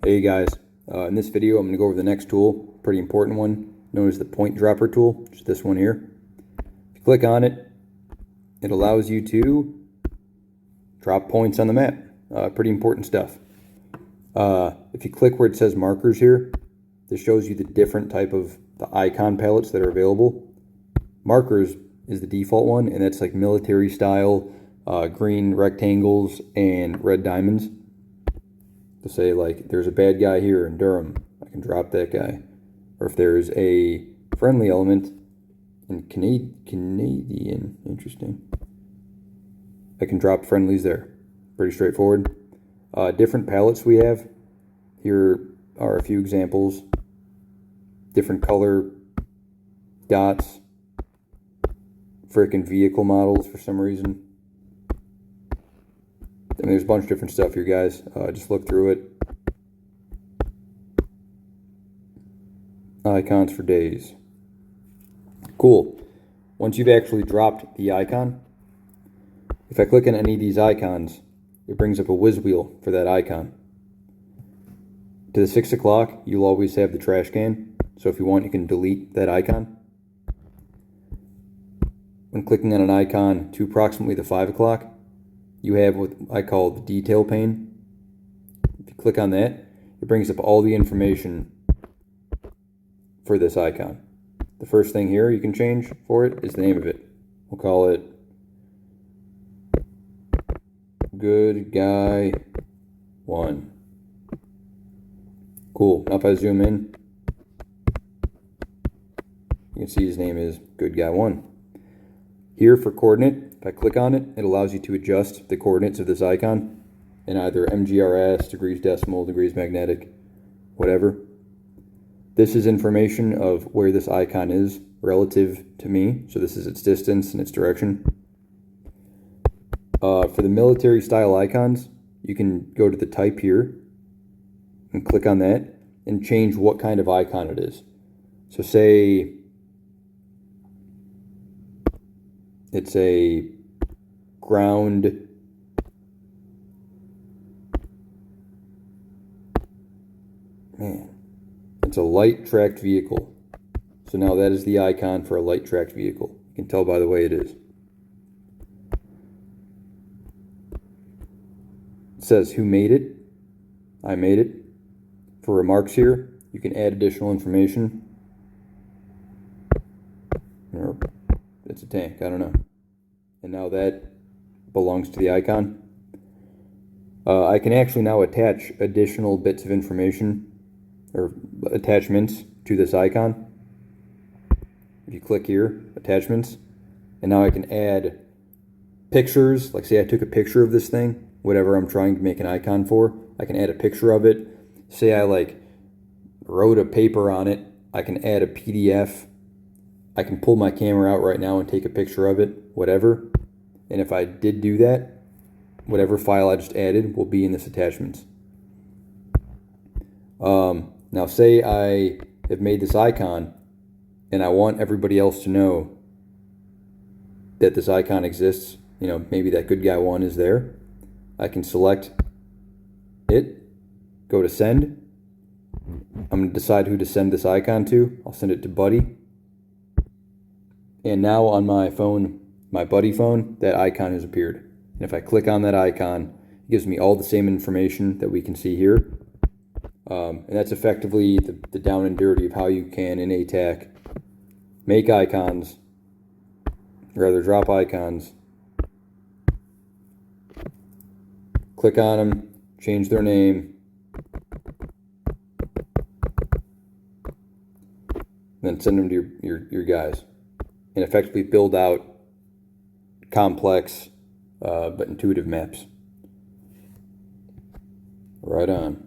Hey guys, in this video I'm going to go over the next tool, pretty important one, known as the point dropper tool, which is this one here. If you click on it, it allows you to drop points on the map. Pretty important stuff. If you click where it says markers here, this shows you the different type of the icon palettes that are available. Markers is the default one, and that's like military style, green rectangles and red diamonds. To say, like, there's a bad guy here in Durham, I can drop that guy. Or if there's a friendly element in Canadian, interesting, I can drop friendlies there. Pretty straightforward. Different palettes we have. Here are a few examples. Different color dots. Frickin' vehicle models for some reason. I mean, there's a bunch of different stuff here, guys. Just look through it. Icons for days. Cool. Once you've actually dropped the icon, if I click on any of these icons, it brings up a whiz wheel for that icon. To the 6 o'clock, you'll always have the trash can. So if you want, you can delete that icon. When clicking on an icon to approximately the 5 o'clock, you have what I call the detail pane. If you click on that, it brings up all the information for this icon. The first thing here you can change for it is the name of it. We'll call it Good Guy 1. Cool. Now if I zoom in, you can see his name is Good Guy 1. Here for coordinate, if I click on it, it allows you to adjust the coordinates of this icon in either MGRS, degrees decimal, degrees magnetic, whatever. This is information of where this icon is relative to me. So this is its distance and its direction. For the military style icons, you can go to the type here and click on that and change what kind of icon it is. So say it's a ground it's a light tracked vehicle. So now that is the icon for a light tracked vehicle. You can tell by the way it is. It says who made it. I made it. For remarks here, you can add additional information. Or it's a tank, I don't know. And now that belongs to the icon. I can actually now attach additional bits of information or attachments to this icon. If you click here, attachments, and now I can add pictures. Like say I took a picture of this thing, whatever I'm trying to make an icon for, I can add a picture of it. Say I like wrote a paper on it, I can add a PDF. I can pull my camera out right now and take a picture of it, whatever. And if I did do that, whatever file I just added will be in this attachments. Now say I have made this icon and I want everybody else to know that this icon exists. You know, maybe that Good Guy 1 is there. I can select it, go to send. I'm going to decide who to send this icon to. I'll send it to Buddy. And now on my phone, my Buddy phone, that icon has appeared. And if I click on that icon, it gives me all the same information that we can see here. And that's effectively the down and dirty of how you can, in ATAK, make icons, or rather drop icons, click on them, change their name, then send them to your guys. And effectively build out complex but intuitive maps. Right on.